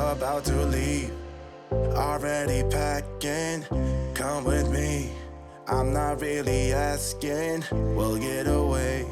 about to leave, already packing. Come with me, I'm not really asking. We'll get away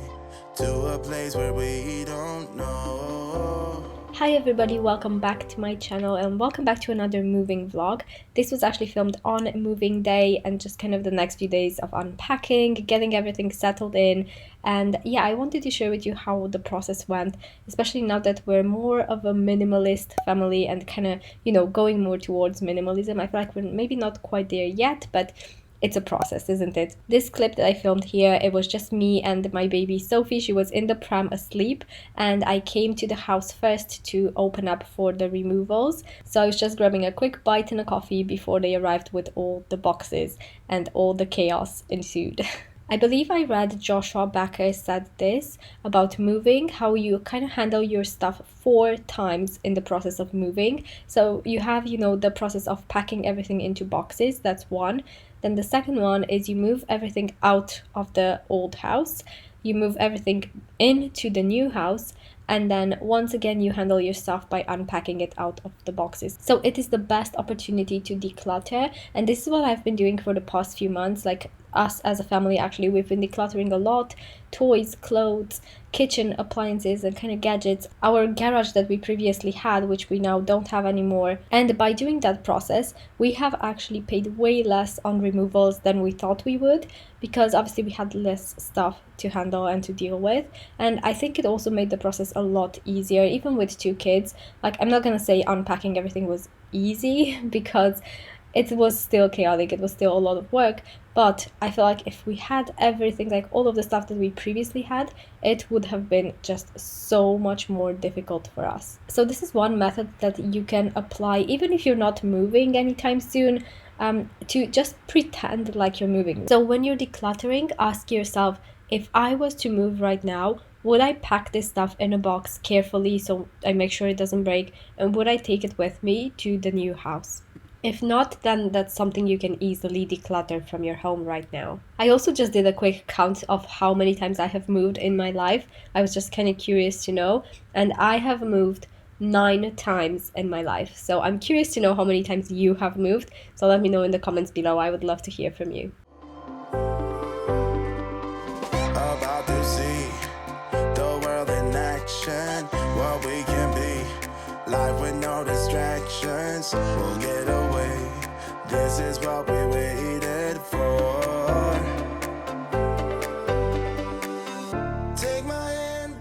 to a place where we don't know. Hi everybody, welcome back to my channel and welcome back to another moving vlog. This was actually filmed on moving day and just kind of the next few days of unpacking, getting everything settled in. And yeah, I wanted to share with you how the process went, especially now that we're more of a minimalist family and kind of, going more towards minimalism. I feel like we're maybe not quite there yet, but it's a process, isn't it? This clip that I filmed here, it was just me and my baby Sophie. She was in the pram asleep and I came to the house first to open up for the removals. So I was just grabbing a quick bite and a coffee before they arrived with all the boxes and all the chaos ensued. I believe I read Joshua Becker said this about moving, how you kind of handle your stuff 4 times in the process of moving. So you have, the process of packing everything into boxes, that's one. Then the second one is you move everything out of the old house, you move everything into the new house, and then once again you handle your stuff by unpacking it out of the boxes. So it is the best opportunity to declutter, and this is what I've been doing for the past few months. Like us as a family, actually we've been decluttering a lot: toys, clothes, kitchen appliances and kind of gadgets, our garage that we previously had, which we now don't have anymore. And by doing that process, we have actually paid way less on removals than we thought we would, because obviously we had less stuff to handle and to deal with. And I think it also made the process a lot easier, even with 2 kids. Like, I'm not gonna say unpacking everything was easy because it was still chaotic, it was still a lot of work, but I feel like if we had everything, like all of the stuff that we previously had, it would have been just so much more difficult for us. So this is one method that you can apply even if you're not moving anytime soon, to just pretend like you're moving. So when you're decluttering, ask yourself, if I was to move right now, would I pack this stuff in a box carefully so I make sure it doesn't break, and would I take it with me to the new house? If not, then that's something you can easily declutter from your home right now. I also just did a quick count of how many times I have moved in my life. I was just kind of curious to know, and I have moved 9 times in my life. So I'm curious to know how many times you have moved. So let me know in the comments below. I would love to hear from you. About to see the world in action, what we can be, life with no distractions. We'll get away, this is what we waited for. Take my hand,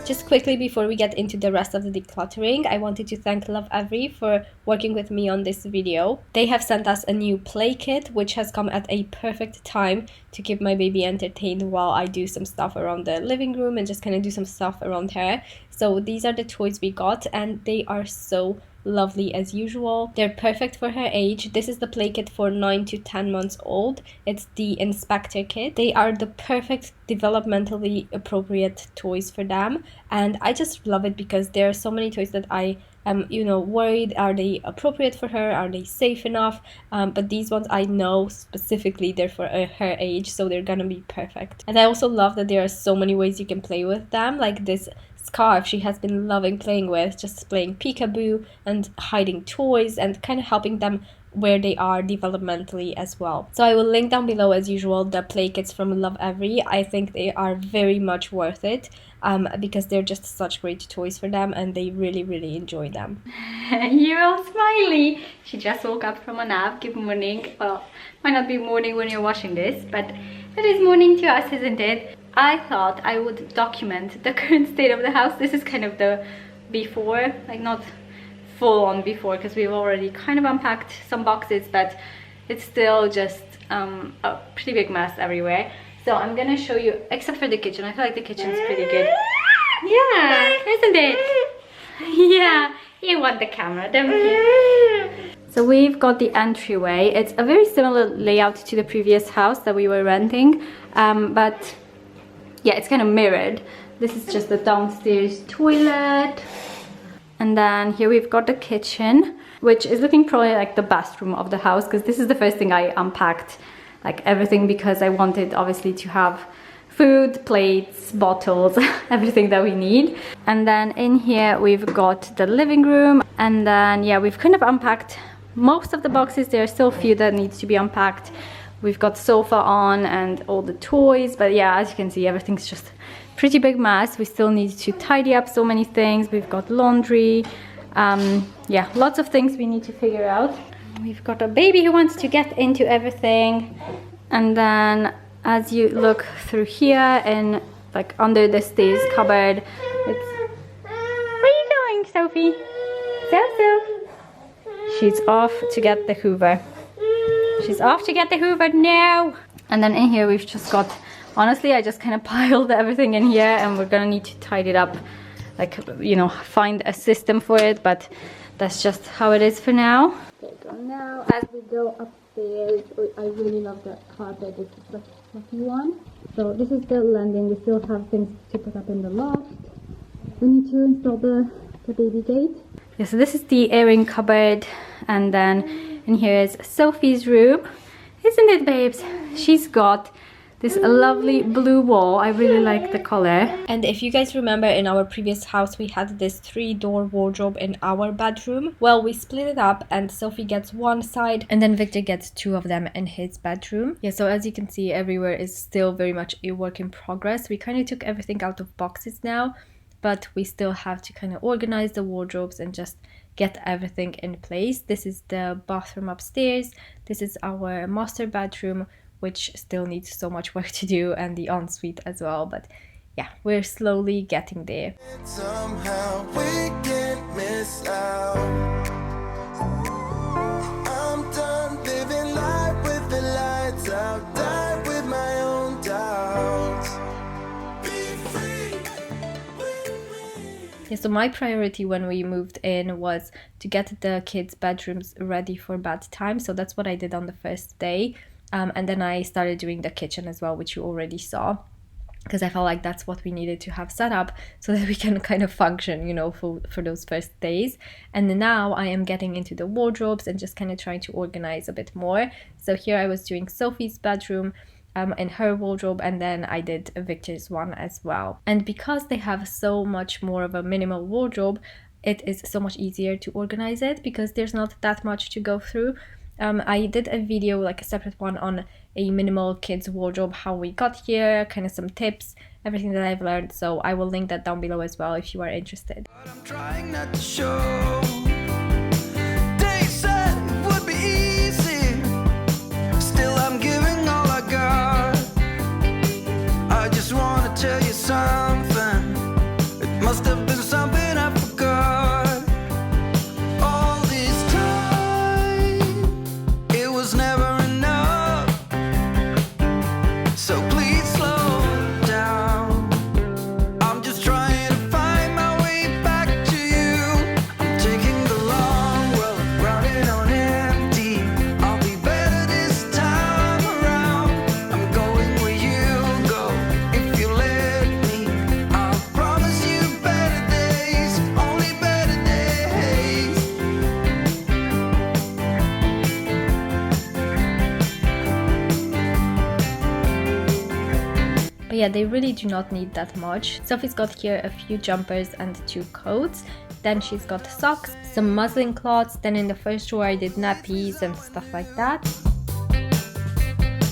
Just quickly before we get into the rest of the decluttering, I wanted to thank Lovevery for working with me on this video. They have sent us a new play kit, which has come at a perfect time to keep my baby entertained while I do some stuff around the living room and just kind of do some stuff around her. So these are the toys we got, and they are so lovely as usual. They're perfect for her age. This is the play kit for 9 to 10 months old. It's the inspector kit. They are the perfect developmentally appropriate toys for them, and I just love it because there are so many toys that I am worried, are they appropriate for her, are they safe enough, but these ones I know specifically they're for her age, so they're gonna be perfect. And I also love that there are so many ways you can play with them, like this scarf she has been loving playing with, just playing peekaboo and hiding toys and kind of helping them where they are developmentally as well. So I will link down below as usual the play kits from Lovevery. I think they are very much worth it, because they're just such great toys for them and they really enjoy them. You're all smiley. She just woke up from a nap. Good morning. Well, might not be morning when you're watching this, but it is morning to us, isn't it? I thought I would document the current state of the house. This is kind of the before, like not full on before, because we've already kind of unpacked some boxes, but it's still just a pretty big mess everywhere. So I'm gonna show you, except for the kitchen. I feel like the kitchen's pretty good. Yeah, isn't it? Yeah, you want the camera, don't you? So we've got the entryway. It's a very similar layout to the previous house that we were renting, but yeah, it's kind of mirrored. This is just the downstairs toilet. And then here we've got the kitchen, which is looking probably like the bathroom of the house, because this is the first thing I unpacked, like everything, because I wanted obviously to have food, plates, bottles, everything that we need. And then in here we've got the living room. And then yeah, we've kind of unpacked most of the boxes. There are still a few that needs to be unpacked. We've got sofa on and all the toys, but yeah, as you can see, everything's just pretty big mess. We still need to tidy up so many things. We've got laundry, yeah, lots of things we need to figure out. We've got a baby who wants to get into everything. And then as you look through here and like under the stairs cupboard, it's... Where are you going, Sophie? So. She's off to get the Hoover. She's off to get the Hoover now. And then in here we've just got, honestly, I just kind of piled everything in here, and we're gonna need to tidy it up, like, you know, find a system for it, but that's just how it is for now. So now as we go upstairs, I really love the carpet. It's just like a fluffy one. So this is the landing. We still have things to put up in the loft. We need to install the baby gate. Yeah, so this is the airing cupboard, and then in here is Sophie's room. Isn't it, babes? She's got this lovely blue wall. I really like the color. And if you guys remember, in our previous house we had this 3-door wardrobe in our bedroom. Well, we split it up and Sophie gets one side and then Victor gets 2 of them in his bedroom. Yeah, so as you can see, everywhere is still very much a work in progress. We kind of took everything out of boxes now, but we still have to kind of organize the wardrobes and just get everything in place. This is the bathroom upstairs. This is our master bedroom, which still needs so much work to do, and the ensuite as well. But yeah, we're slowly getting there. Somehow we can't miss out. I'm done living life with the lights out, die with my own doubts. Be free with me. Yeah, so my priority when we moved in was to get the kids' bedrooms ready for bedtime. So that's what I did on the first day. And then I started doing the kitchen as well, which you already saw, because I felt like that's what we needed to have set up so that we can kind of function, you know, for those first days. And now I am getting into the wardrobes and just kind of trying to organize a bit more. So here I was doing Sophie's bedroom and her wardrobe, and then I did Victor's one as well. And because they have so much more of a minimal wardrobe, it is so much easier to organize it because there's not that much to go through. I did a video, like a separate one, on a minimal kids wardrobe, how we got here, kind of some tips, everything that I've learned. So I will link that down below as well if you are interested. But I'm trying not to show. They said it would be easy. Still I'm giving all I got. I just want to tell you something. It must have been something I forgot. But yeah, they really do not need that much. Sophie's got here a few jumpers and 2 coats. Then she's got socks, some muslin cloths. Then in the first drawer I did nappies and stuff like that.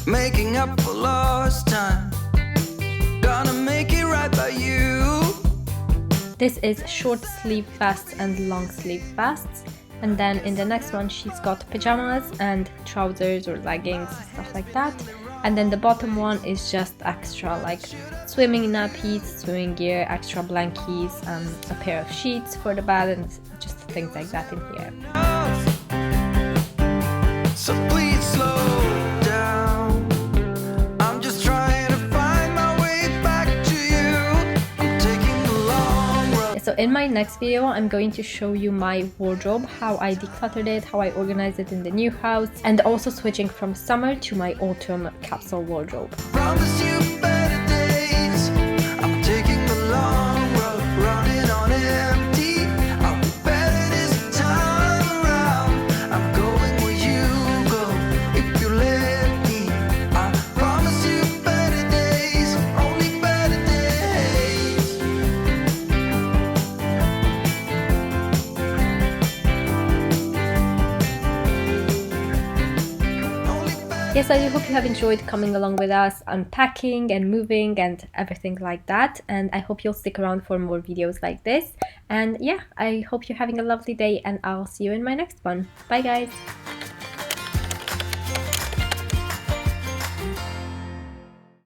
Making up for lost time. Gonna make it right by you. This is short sleeve vests and long sleeve vests. And then in the next one she's got pajamas and trousers or leggings, stuff like that. And then the bottom one is just extra, like swimming nappies, swimming gear, extra blankies, a pair of sheets for the bed, and just things like that in here. So please slow down. I'm just trying to find my way back to you. I'm taking the long road. So in my next video, I'm going to show you my wardrobe, how I decluttered it, how I organized it in the new house, and also switching from summer to my autumn capsule wardrobe. Promise you better days. I'm taking the long road, running on empty. I'll be better this time around. I'm going where you go if you let me. I promise you better days, only better days. Yes, I do hope you have enjoyed coming along with us, unpacking and moving and everything like that. And I hope you'll stick around for more videos like this. And yeah, I hope you're having a lovely day, and I'll see you in my next one. Bye guys!